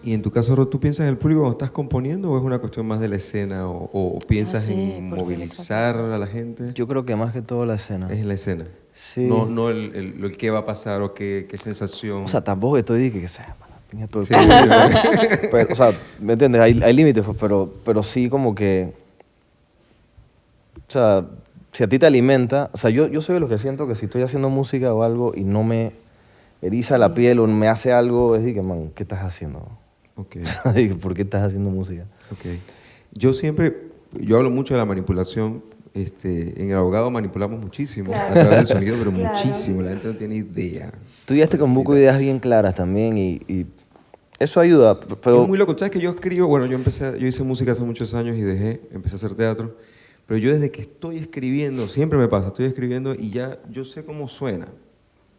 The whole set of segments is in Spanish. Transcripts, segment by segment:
Y en tu caso, Rod, ¿tú piensas en el público cuando estás componiendo o es una cuestión más de la escena o piensas Sí, en porque movilizar a la gente? Yo creo que más que todo la escena. Es la escena. Sí. No el qué va a pasar o qué sensación. O sea, tampoco estoy de que sea, mano, piña todo el Sí, culo. Pero, o sea, ¿me entiendes? Hay límites, pues, pero sí como que... O sea, si a ti te alimenta... O sea, yo soy de los que siento que si estoy haciendo música o algo y no me eriza la piel o me hace algo, es de que, man, ¿qué estás haciendo? ok, Dije, ¿por qué estás haciendo música? ok. Yo hablo mucho de la manipulación. En el abogado manipulamos muchísimo a través del sonido, pero Claro. muchísimo. La gente no tiene idea. Tú llegaste con Pobrecita. buco de ideas bien claras también y eso ayuda, pero... Es muy loco. ¿Sabes que yo escribo? Bueno, yo hice música hace muchos años y empecé a hacer teatro. Pero yo desde que estoy escribiendo, siempre me pasa, estoy escribiendo y ya yo sé cómo suena.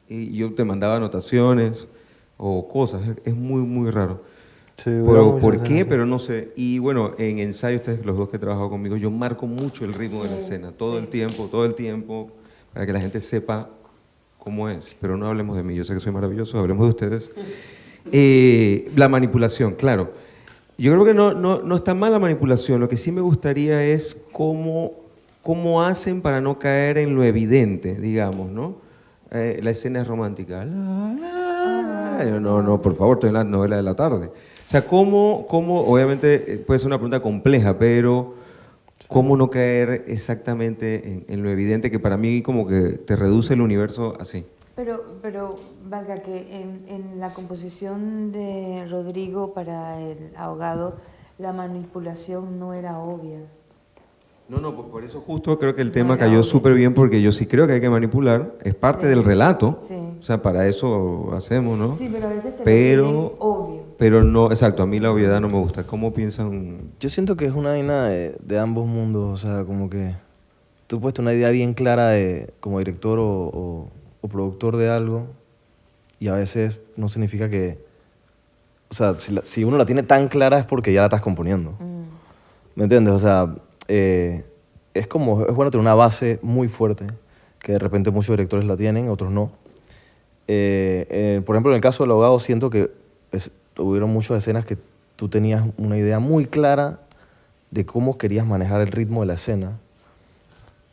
Y yo te mandaba anotaciones o cosas. Es muy, muy raro. Sí, Pero, ¿por qué? Pero no sé. Y bueno, en ensayo, ustedes los dos que he trabajado conmigo, yo marco mucho el ritmo de la escena, todo el tiempo, para que la gente sepa cómo es. Pero no hablemos de mí, yo sé que soy maravilloso, hablemos de ustedes. La manipulación, claro. Yo creo que no está mal la manipulación, lo que sí me gustaría es cómo hacen para no caer en lo evidente, digamos, ¿no? La escena es romántica. No, por favor, estoy en la novela de la tarde. O sea, obviamente puede ser una pregunta compleja, pero ¿cómo no caer exactamente en lo evidente que para mí como que te reduce el universo así? Pero valga que en la composición de Rodrigo para El Ahogado, la manipulación no era obvia. No, por eso justo creo que el tema era cayó obvio. súper bien porque yo sí creo que hay que manipular, es parte del relato, Sí. o sea, para eso hacemos, ¿no? Sí, pero a veces te Pero- lo piden obvio. Pero no, exacto, a mí la obviedad no me gusta. ¿Cómo piensan? Yo siento que es una vaina de ambos mundos, o sea, como que tú puedes tener una idea bien clara de, como director o productor de algo y a veces no significa que, o sea, si uno la tiene tan clara es porque ya la estás componiendo, ¿me entiendes? O sea, es bueno tener una base muy fuerte, que de repente muchos directores la tienen, otros no. Por ejemplo, en el caso del Ahogado siento que hubieron muchas escenas que tú tenías una idea muy clara de cómo querías manejar el ritmo de la escena.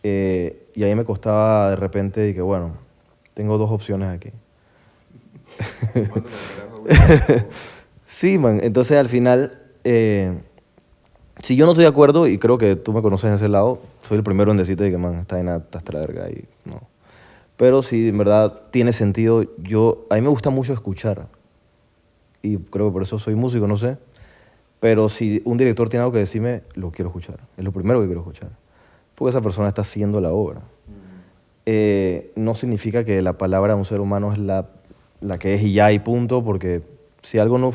Y ahí me costaba de repente de que, bueno, tengo dos opciones aquí. Sí, man. Entonces al final, si yo no estoy de acuerdo, y creo que tú me conoces en ese lado, soy el primero en decirte que, man, esta vaina está hasta la verga y no. Pero si en verdad tiene sentido, a mí me gusta mucho escuchar. Y creo que por eso soy músico, no sé. Pero si un director tiene algo que decirme, lo quiero escuchar. Es lo primero que quiero escuchar. Porque esa persona está haciendo la obra. No significa que la palabra de un ser humano es la que es y ya y punto, porque si algo,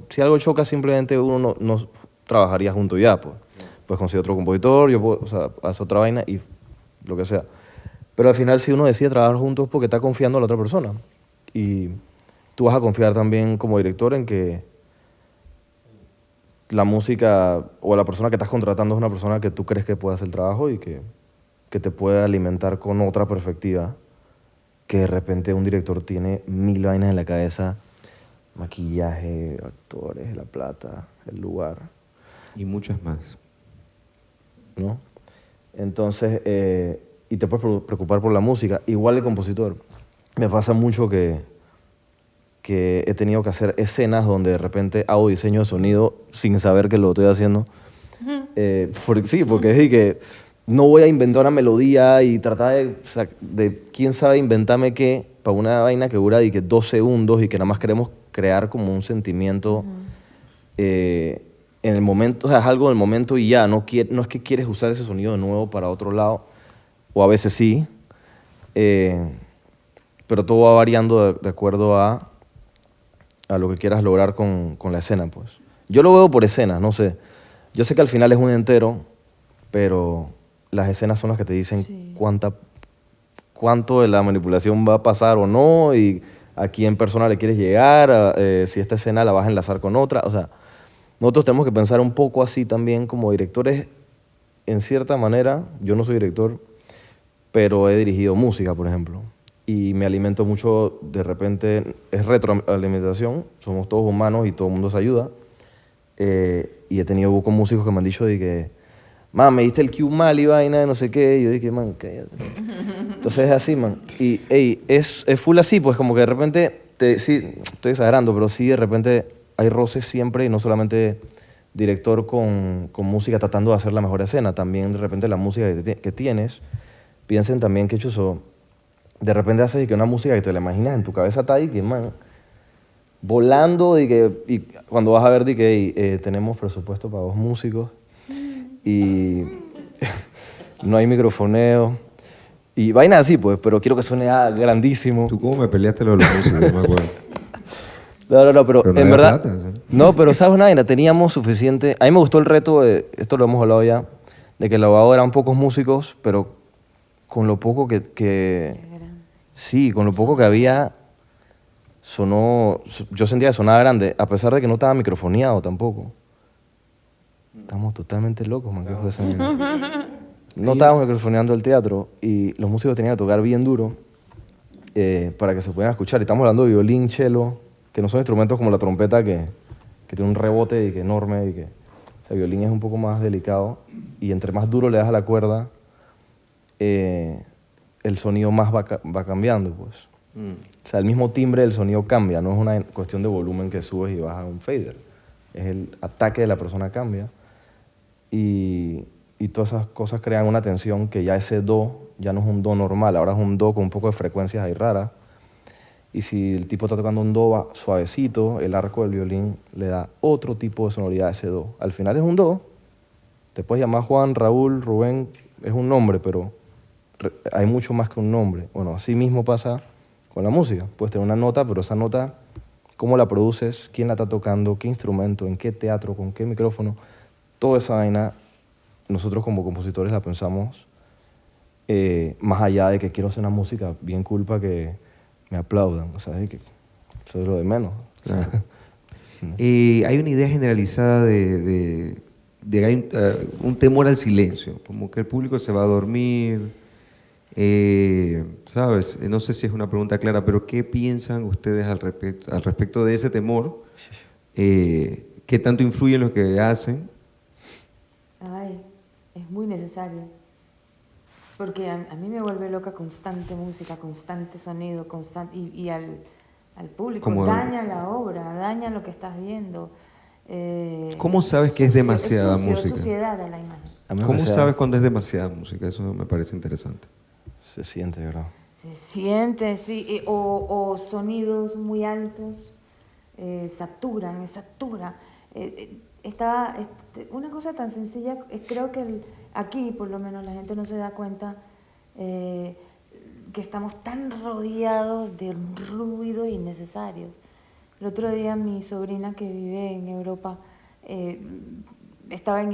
si algo choca, simplemente uno no trabajaría junto ya. Pues conseguir otro compositor, yo puedo, o sea, hacer otra vaina y lo que sea. Pero al final, si uno decide trabajar juntos es porque está confiando en la otra persona. Y tú vas a confiar también como director en que la música o la persona que estás contratando es una persona que tú crees que puede hacer el trabajo y que te puede alimentar con otra perspectiva, que de repente un director tiene 1000 vainas en la cabeza, maquillaje, actores, la plata, el lugar, Y muchas más. ¿no? Entonces, y te puedes preocupar por la música. Igual el compositor. Me pasa mucho que he tenido que hacer escenas donde de repente hago diseño de sonido sin saber que lo estoy haciendo. Sí, porque es de que no voy a inventar una melodía y tratar de quién sabe inventarme qué para una vaina que dura de que 2 segundos y que nada más queremos crear como un sentimiento en el momento, o sea, es algo del momento y ya, no es que quieres usar ese sonido de nuevo para otro lado, o a veces sí, pero todo va variando de acuerdo a lo que quieras lograr con la escena, pues. Yo lo veo por escenas, no sé. Yo sé que al final es un entero, pero las escenas son las que te dicen Sí. cuánto de la manipulación va a pasar o no, y a quién persona le quieres llegar, si esta escena la vas a enlazar con otra. O sea, nosotros tenemos que pensar un poco así también como directores, en cierta manera. Yo no soy director, pero he dirigido música, por ejemplo. y me alimento mucho, de repente, es retroalimentación, somos todos humanos y todo el mundo se ayuda. Y he tenido con músicos que me han dicho de que, man, me diste el cue mal y vaina de no sé qué, y yo dije, man, cállate. Entonces es así, man. Y ey, es full así, pues como que de repente, sí, estoy exagerando, pero sí de repente hay roces siempre y no solamente director con música tratando de hacer la mejor escena, también de repente la música que tienes, piensen también que chuzo, de repente haces que una música que te la imaginas en tu cabeza está ahí, que man, volando y cuando vas a ver de que tenemos presupuesto para 2 músicos y no hay microfoneo y vaina así pues, pero quiero que suene grandísimo. ¿Tú cómo me peleaste lo de los músicos? No me acuerdo. No, pero Pero no en había verdad... plata, ¿sí? No, pero ¿sabes una vaina? Teníamos suficiente... A mí me gustó el reto, esto lo hemos hablado ya, de que el abogado eran pocos músicos, pero con lo poco sí, con lo poco que había, sonó... Yo sentía que sonaba grande, a pesar de que no estaba microfoneado tampoco. Estamos totalmente locos, man, ¿qué fue esa vaina? No estábamos microfoneando el teatro y los músicos tenían que tocar bien duro para que se pudieran escuchar. Y estamos hablando de violín, cello, que no son instrumentos como la trompeta que tiene un rebote y que enorme. Y que, o sea, el violín es un poco más delicado y entre más duro le das a la cuerda, el sonido más va cambiando, pues. O sea, el mismo timbre del sonido cambia, no es una cuestión de volumen que subes y bajas un fader. Es el ataque de la persona cambia y todas esas cosas crean una tensión que ya ese do ya no es un do normal, ahora es un do con un poco de frecuencias ahí raras. Y si el tipo está tocando un do suavecito, el arco del violín le da otro tipo de sonoridad a ese do. Al final es un do, te puedes llamar Juan, Raúl, Rubén, es un nombre, pero hay mucho más que un nombre. Bueno, así mismo pasa con la música. Puedes tener una nota, pero esa nota, ¿cómo la produces? ¿Quién la está tocando? ¿Qué instrumento? ¿En qué teatro? ¿Con qué micrófono? Toda esa vaina, nosotros como compositores la pensamos más allá de que quiero hacer una música bien cool para que me aplaudan. O sea, es que eso es lo de menos. Claro. Hay una idea generalizada de hay un temor al silencio, como que el público se va a dormir, ¿sabes? No sé si es una pregunta clara, pero ¿qué piensan ustedes al respecto de ese temor? ¿Qué tanto influye en lo que hacen? Ay, es muy necesario. Porque a mí me vuelve loca constante música, constante sonido, y al público. Como daña la obra, daña lo que estás viendo. ¿Cómo sabes que es demasiada música? Es suciedad de la imagen. ¿Cómo sabes cuando es demasiada música? Eso me parece interesante. Se siente, ¿verdad? Se siente, sí. O sonidos muy altos saturan. Una cosa tan sencilla, creo que aquí por lo menos la gente no se da cuenta que estamos tan rodeados de ruidos innecesarios. El otro día mi sobrina que vive en Europa estaba en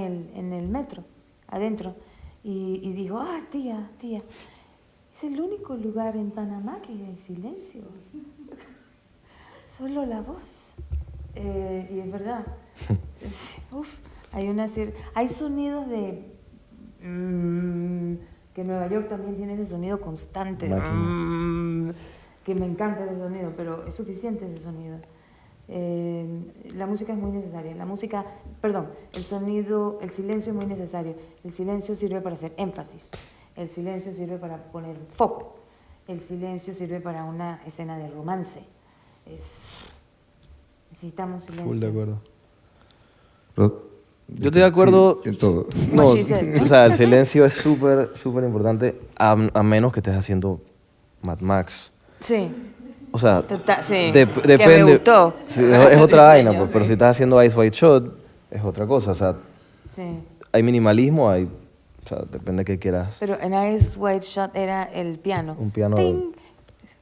el metro, adentro, y dijo, tía, es el único lugar en Panamá que hay silencio, solo la voz. Y es verdad. Hay sonidos de que Nueva York también tiene ese sonido constante, que me encanta ese sonido, pero es suficiente ese sonido. La música es muy necesaria. El silencio es muy necesario. El silencio sirve para hacer énfasis. El silencio sirve para poner foco. El silencio sirve para una escena de romance. Necesitamos silencio. Full de acuerdo. Rod, Yo estoy de acuerdo. Sí, en todo. No, What she said. o sea, el silencio es súper, súper importante, a menos que estés haciendo Mad Max. Sí. O sea, Sí. depende. Que me gustó. Sí, es otra vaina, pues, sí. pero si estás haciendo Ice White Shot, es otra cosa. O sea, Sí. hay minimalismo, o sea, depende de qué quieras. Pero en Ice White Shot era el piano. Un piano ¡Ting!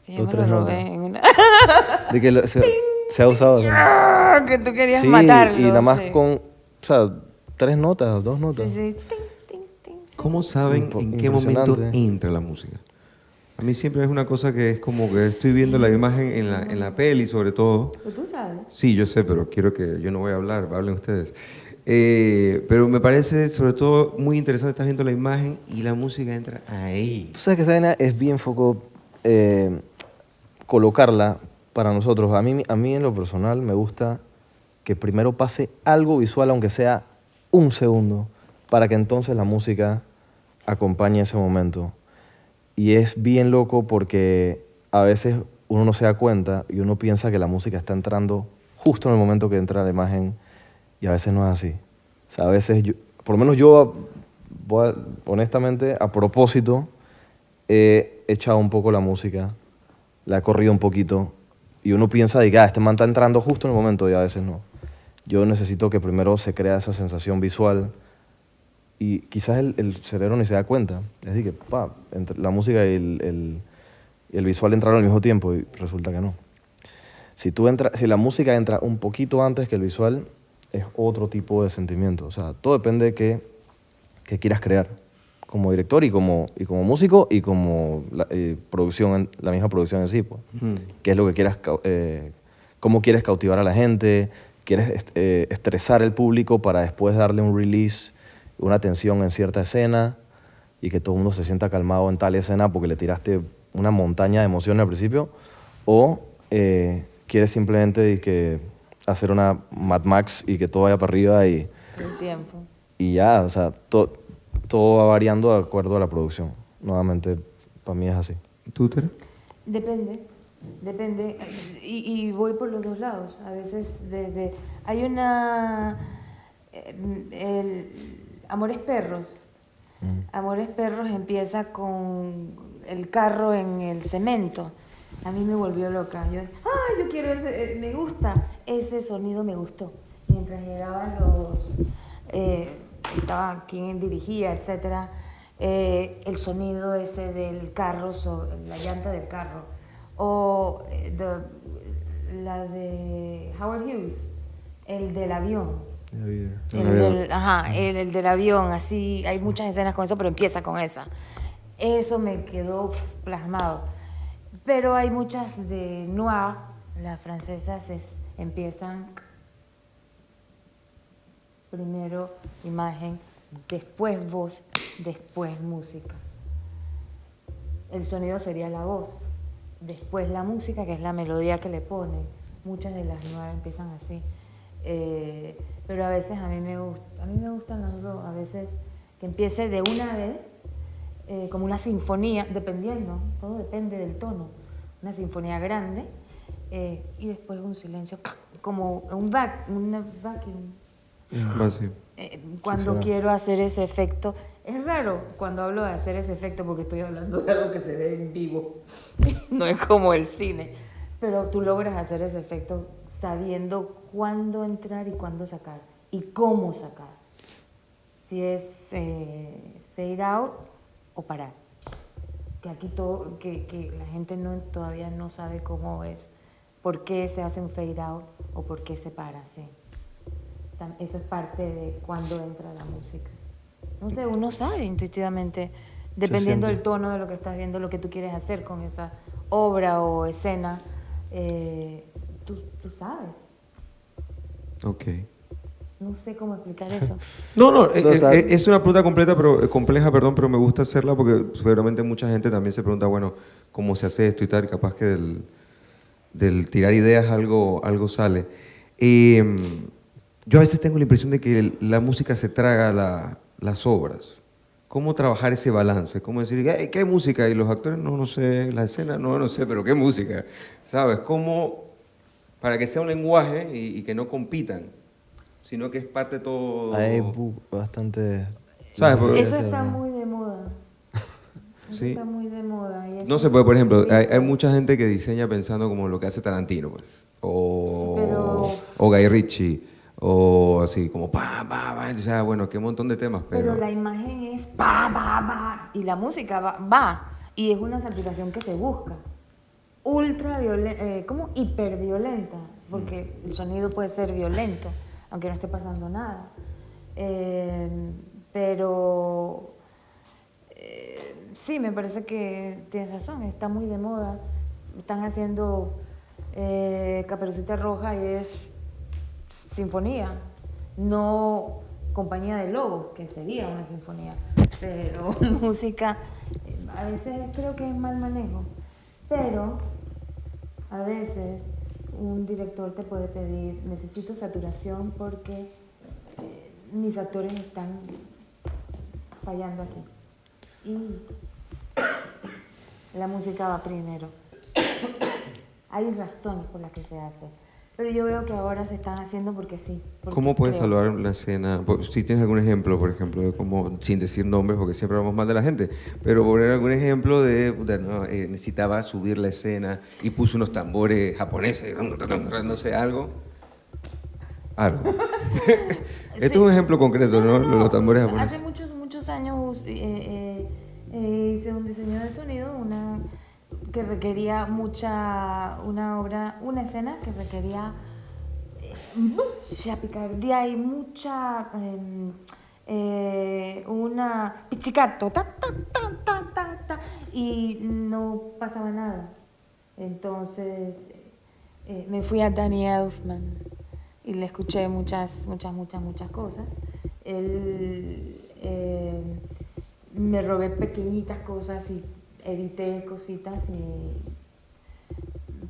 Que yo dos, me lo tres robé notas. en una... De que se ha usado. que tú querías Sí, matarlo. y nada más sí. con, o sea, 3 notas, 2 notas. Sí. Ting, ting, ting. ¿Cómo saben en qué momento Impresionante. entra la música? A mí siempre es una cosa que es como que estoy viendo la imagen en la peli, sobre todo. Pues tú sabes. Sí, yo sé, pero quiero que yo no voy a hablar, hablen ustedes. Pero me parece, sobre todo, muy interesante, estás viendo la imagen y la música entra ahí. Tú sabes que esa vaina es bien foco colocarla para nosotros. A mí en lo personal me gusta que primero pase algo visual, aunque sea un segundo, para que entonces la música acompañe ese momento. Y es bien loco porque a veces uno no se da cuenta y uno piensa que la música está entrando justo en el momento que entra la imagen y a veces no es así. O sea, a veces, por lo menos yo, honestamente, a propósito, he echado un poco la música, la he corrido un poquito y uno piensa de que este man está entrando justo en el momento y a veces no. Yo necesito que primero se crea esa sensación visual y quizás el cerebro ni se da cuenta. Es decir, que la música y el visual entraron al mismo tiempo y resulta que no. Si la música entra un poquito antes que el visual, es otro tipo de sentimiento. O sea, todo depende de qué quieras crear como director y como músico y como producción, la misma producción en sí. Pues. ¿Qué es lo que quieras, cómo quieres cautivar a la gente? ¿Quieres estresar al público para después darle un release, una tensión en cierta escena y que todo el mundo se sienta calmado en tal escena porque le tiraste una montaña de emociones al principio? ¿O quieres simplemente hacer una Mad Max y que todo vaya para arriba y El tiempo. ya? O sea, todo va variando de acuerdo a la producción. Nuevamente, para mí es así. ¿Tú, Tere? Depende. Y voy por los dos lados. A veces hay una... Amores Perros. Amores Perros empieza con el carro en el cemento. A mí me volvió loca. Yo quiero me gusta. Ese sonido me gustó. Mientras llegaban estaba quien dirigía, etcétera. El sonido ese del carro, la llanta del carro. O la de Howard Hughes, el del avión. El del avión, así, hay muchas escenas con eso, pero empieza con esa. Eso me quedó plasmado. Pero hay muchas de noir, las francesas empiezan primero imagen, después voz, después música. El sonido sería la voz, después la música, que es la melodía que le pone. Muchas de las noir empiezan así. Pero a veces a mí me gustan las dos. A veces que empiece de una vez, como una sinfonía, dependiendo, todo depende del tono. Una sinfonía grande y después un silencio, como un vacuum. Vacío. Cuando quiero hacer ese efecto, es raro cuando hablo de hacer ese efecto porque estoy hablando de algo que se ve en vivo, no es como el cine, pero tú logras hacer ese efecto sabiendo cuándo entrar y cuándo sacar y cómo sacar, si es fade out o parar, que aquí que la gente todavía no sabe cómo es, por qué se hace un fade out o por qué se para, sí. Eso es parte de cuándo entra la música. No sé, uno sabe intuitivamente, dependiendo del tono de lo que estás viendo, lo que tú quieres hacer con esa obra o escena, tú sabes. Ok. No sé cómo explicar eso. No, es una pregunta compleja, pero me gusta hacerla porque seguramente mucha gente también se pregunta, bueno, ¿cómo se hace esto y tal? Capaz que del tirar ideas algo sale. Yo a veces tengo la impresión de que la música se traga las obras. ¿Cómo trabajar ese balance? ¿Cómo decir, qué música? Y los actores, no sé, la escena, no sé, pero qué música. ¿Sabes? ¿Cómo, para que sea un lenguaje y que no compitan, sino que es parte de todo? Hay bastante... ¿Sabes? Eso está muy de moda. Sí. Está muy de moda. No se puede, por ejemplo, hay mucha gente que diseña pensando como lo que hace Tarantino, pues. O Guy Ritchie. O así, como o sea, bueno, qué montón de temas, pero la imagen es pa, y la música va, y es una saturación que se busca. Ultra violenta, como hiperviolenta, porque el sonido puede ser violento, aunque no esté pasando nada. Pero sí, me parece que tienes razón, está muy de moda. Están haciendo Caperucita Roja y es sinfonía, no compañía de lobos, que sería una sinfonía, pero música, a veces creo que es mal manejo. Pero a veces un director te puede pedir, necesito saturación porque mis actores están fallando aquí. Y la música va primero. Hay razones por las que se hace. Pero yo veo que ahora se están haciendo porque sí. Porque ¿Cómo puedes creo. salvar la escena? Si tienes algún ejemplo, por ejemplo, de cómo, sin decir nombres, porque siempre hablamos mal de la gente, pero poner algún ejemplo no, necesitaba subir la escena y puso unos tambores japoneses, no sé, algo. Algo. Esto es un ejemplo concreto, ¿no? Los tambores japoneses. Hace muchos años hice un diseño de sonido, que requería una escena que requería mucha picardía y mucha una pizzicato, y no pasaba nada. Entonces me fui a Danny Elfman y le escuché muchas cosas. Él me robé pequeñitas cosas y edité cositas y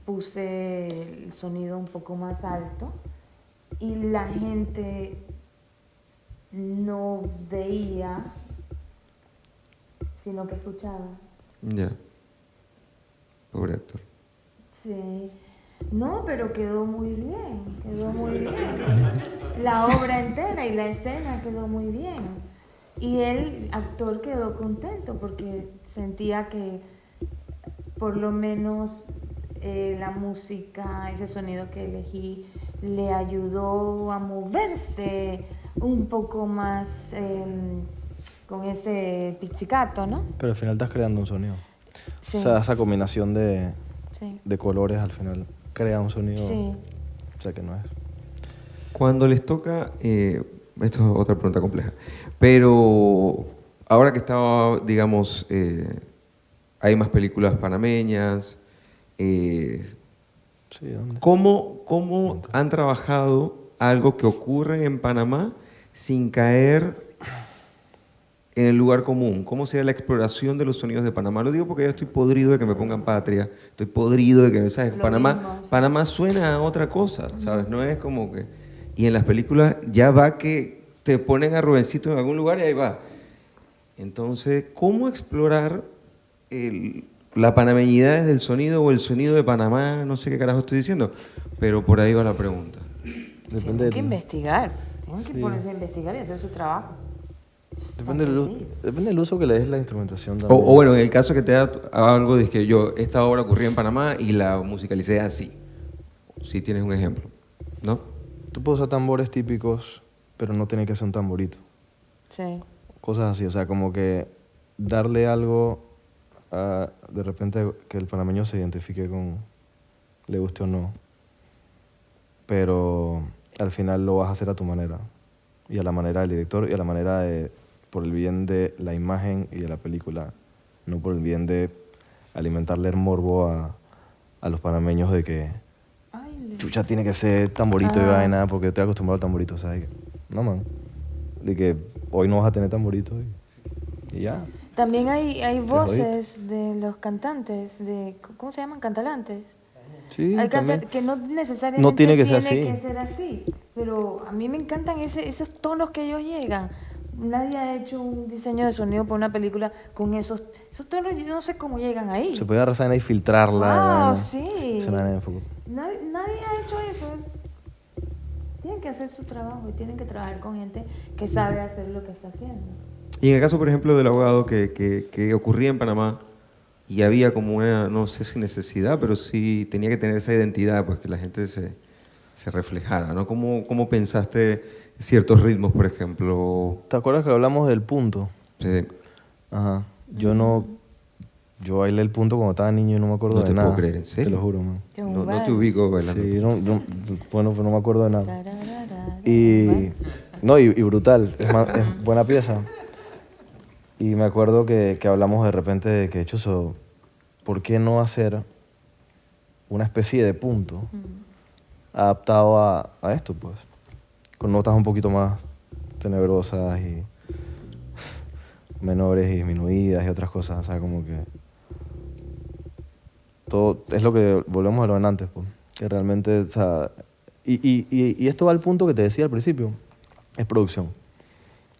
puse el sonido un poco más alto y la gente no veía, sino que escuchaba. Ya. Pobre actor. Sí. No, pero quedó muy bien. La obra entera y la escena quedó muy bien. Y el actor quedó contento porque sentía que por lo menos la música, ese sonido que elegí, le ayudó a moverse un poco más con ese pizzicato, ¿no? Pero al final estás creando un sonido. Sí. O sea, esa combinación de Sí. colores al final crea un sonido. Sí. O sea, que no es. Cuando les toca, esto es otra pregunta compleja, pero ahora que estaba, digamos, hay más películas panameñas, Sí, ¿dónde? ¿cómo han trabajado algo que ocurre en Panamá sin caer en el lugar común? ¿Cómo sería la exploración de los sonidos de Panamá? Lo digo porque yo estoy podrido de que me pongan Patria, estoy podrido de que, ¿sabes? Lo Panamá, mismo, sí. Panamá suena a otra cosa, ¿sabes? No es como que... Y en las películas ya va que te ponen a Rubencito en algún lugar y ahí va. Entonces, ¿cómo explorar la panameñidad desde el sonido o el sonido de Panamá? No sé qué carajo estoy diciendo, pero por ahí va la pregunta. Depende Tienen que investigar. Tienen que Sí. ponerse a investigar y hacer su trabajo. Depende Sí. depende del uso que le des la instrumentación O también. bueno, en el caso que te da algo de que esta obra ocurría en Panamá y la musicalicé así. Si tienes un ejemplo, ¿no? Tú puedes usar tambores típicos, pero no tiene que ser un tamborito. Sí. Cosas así, o sea, como que darle algo de repente que el panameño se identifique con, le guste o no. Pero al final lo vas a hacer a tu manera. Y a la manera del director y a la manera de, por el bien de la imagen y de la película, no por el bien de alimentarle el morbo a los panameños de que chucha tiene que ser tamborito y vaina porque estoy acostumbrado al tamborito, ¿sabes? No, man. De que hoy no vas a tener tamborito y ya. También hay jodiste. voces de los cantantes, ¿cómo se llaman? Cantalantes. Sí, Hay también. que no necesariamente No tiene que ser así, pero a mí me encantan esos tonos que ellos llegan. Nadie ha hecho un diseño de sonido para una película con esos tonos, yo no sé cómo llegan ahí. Se puede agarrar esa y filtrarla. Wow, vaina. sí. Eso no es enfoque. Nadie ha hecho eso. Tienen que hacer su trabajo y tienen que trabajar con gente que sabe hacer lo que está haciendo. Y en el caso, por ejemplo, del abogado que ocurría en Panamá y había como una, no sé si necesidad, pero sí tenía que tener esa identidad, pues que la gente se reflejara, ¿no? ¿Cómo pensaste ciertos ritmos, por ejemplo? ¿Te acuerdas que hablamos del punto? Sí. Ajá. Yo bailé el punto cuando estaba niño y no me acuerdo No de te nada. puedo creer, ¿en serio? Te lo juro, man. No te ubico bailando. Sí, bueno, pues no me acuerdo de nada. Tararara, Y, no, y brutal, es buena pieza. Y me acuerdo que hablamos de repente de que, chuzo, ¿por qué no hacer una especie de punto adaptado a esto, pues? Con notas un poquito más tenebrosas y menores y disminuidas y otras cosas, o sea, como que... todo es lo que volvemos a lo de antes, pues, que realmente, o sea, y esto va al punto que te decía al principio, es producción.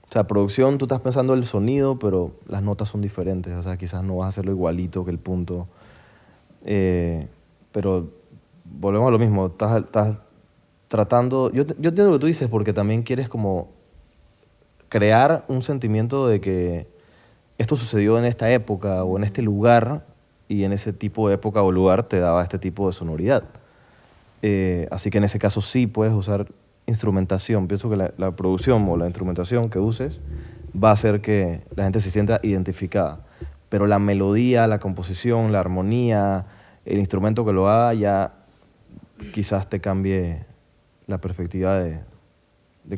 O sea, producción, tú estás pensando el sonido, pero las notas son diferentes, o sea, quizás no vas a hacerlo igualito que el punto, pero volvemos a lo mismo, estás tratando, yo entiendo lo que tú dices porque también quieres como crear un sentimiento de que esto sucedió en esta época o en este lugar y en ese tipo de época o lugar te daba este tipo de sonoridad. Así que en ese caso sí puedes usar instrumentación. Pienso que la producción o la instrumentación que uses va a hacer que la gente se sienta identificada. Pero la melodía, la composición, la armonía, el instrumento que lo haga ya quizás te cambie la perspectiva de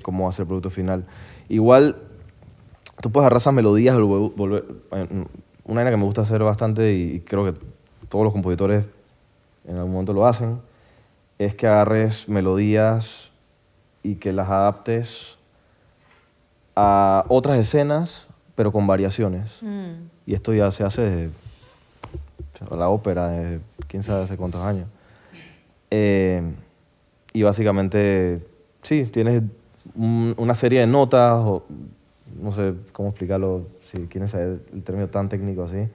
cómo va a ser el producto final. Igual, tú puedes agarrar esas melodías, una vaina que me gusta hacer bastante y creo que todos los compositores en algún momento lo hacen, es que agarres melodías y que las adaptes a otras escenas, pero con variaciones. Y esto ya se hace desde la ópera, de quién sabe hace cuántos años. Y básicamente, sí, tienes una serie de notas, o no sé cómo explicarlo, si quieren saber el término tan técnico así,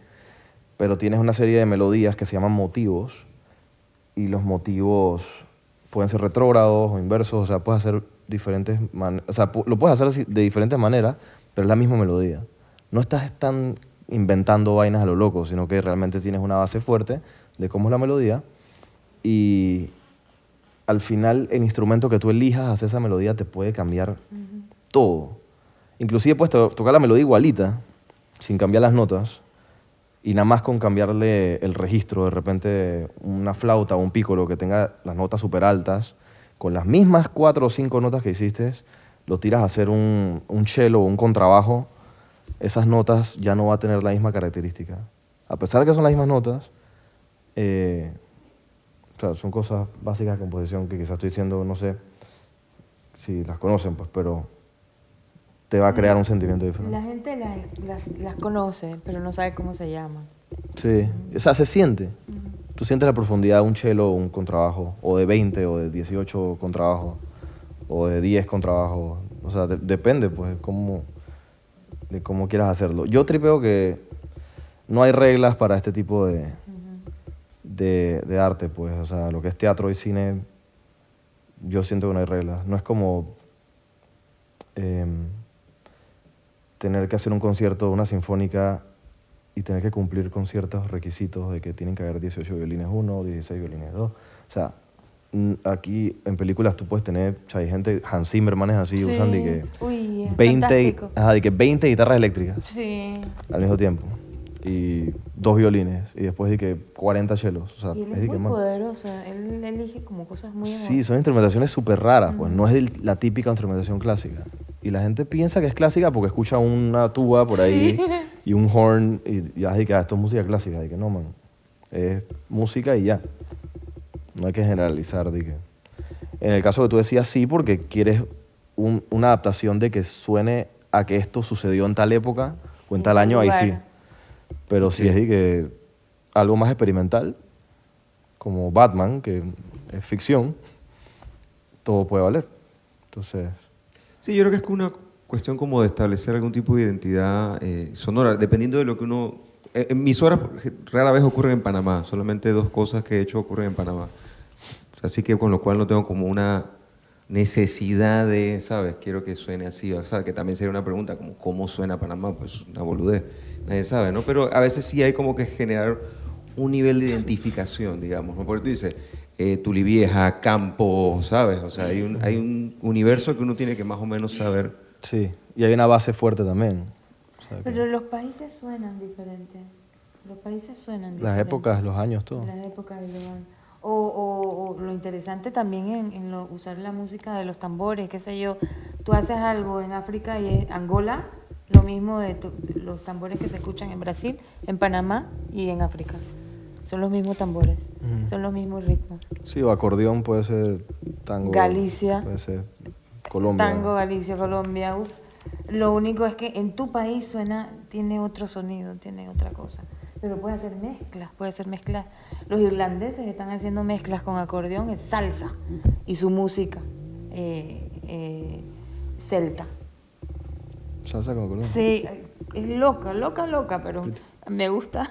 pero tienes una serie de melodías que se llaman motivos, y los motivos pueden ser retrógrados o inversos, o sea, puedes hacer lo puedes hacer de diferentes maneras, pero es la misma melodía. No estás tan inventando vainas a lo loco, sino que realmente tienes una base fuerte de cómo es la melodía y al final el instrumento que tú elijas hacer esa melodía te puede cambiar todo. Inclusive puedes tocar la melodía igualita, sin cambiar las notas, y nada más con cambiarle el registro, de repente una flauta o un pícolo que tenga las notas súper altas, con las mismas 4 o 5 notas que hiciste, lo tiras a hacer un cello o un contrabajo, esas notas ya no va a tener la misma característica. A pesar de que son las mismas notas, o sea, son cosas básicas de composición que quizás estoy diciendo, no sé si las conocen, pues, pero te va a crear un sentimiento diferente. La gente las conoce, pero no sabe cómo se llaman. Sí, o sea, se siente. Tú sientes la profundidad de un cello o un contrabajo, o de 20 o de 18 contrabajos, o de 10 contrabajos. O sea, depende, pues, de cómo quieras hacerlo. Yo tripeo que no hay reglas para este tipo de arte, pues. O sea, lo que es teatro y cine, yo siento que no hay reglas. No es como tener que hacer un concierto, una sinfónica, y tener que cumplir con ciertos requisitos de que tienen que haber 18 violines 1, 16 violines 2. O sea, aquí en películas tú puedes tener, o sea, hay gente, Hans Zimmer, manes así, usan de que, Uy, es 20, fantástico. de que 20 guitarras eléctricas Sí. al mismo tiempo. Y 2 violines, y después de que 40 chelos. O sea, Y él es es de muy que, man, poderoso, él elige como cosas muy... sí, son instrumentaciones súper raras, pues no es la típica instrumentación clásica. Y la gente piensa que es clásica porque escucha una tuba por ahí y un horn y ya dice que esto es música clásica. Y que no, man, es música y ya. No hay que generalizar. De que. En el caso que tú decías, sí, porque quieres una adaptación de que suene a que esto sucedió en tal época o en tal año, ahí sí. Pero si es de que algo más experimental, como Batman, que es ficción, todo puede valer. Entonces... Sí, yo creo que es una cuestión como de establecer algún tipo de identidad sonora, dependiendo de lo que uno... mis horas rara vez ocurren en Panamá, solamente 2 cosas que he hecho ocurren en Panamá. Así que con lo cual no tengo como una necesidad de, ¿sabes? Quiero que suene así, ¿sabes? Que también sería una pregunta, como ¿cómo suena Panamá? Pues una boludez, nadie sabe, ¿no? Pero a veces sí hay como que generar un nivel de identificación, digamos, ¿no? Porque tú dices... Tulivieja, Campo, ¿sabes? O sea, hay un universo que uno tiene que más o menos saber. Sí, y hay una base fuerte también. O sea, Pero los países suenan diferentes. Los países suenan diferentes. las épocas, los años, todo. Las épocas y demás. O lo interesante también en usar la música de los tambores, qué sé yo. Tú haces algo en África y es Angola, lo mismo de los tambores que se escuchan en Brasil, en Panamá y en África. Son los mismos tambores, son los mismos ritmos. Sí, o acordeón puede ser tango. Galicia. Puede ser Colombia. Tango, Galicia, Colombia. Uf. Lo único es que en tu país tiene otro sonido, tiene otra cosa. Pero puede hacer mezclas. Los irlandeses están haciendo mezclas con acordeón, es salsa, y su música celta. ¿Salsa con acordeón? Sí, es loca, pero me gusta.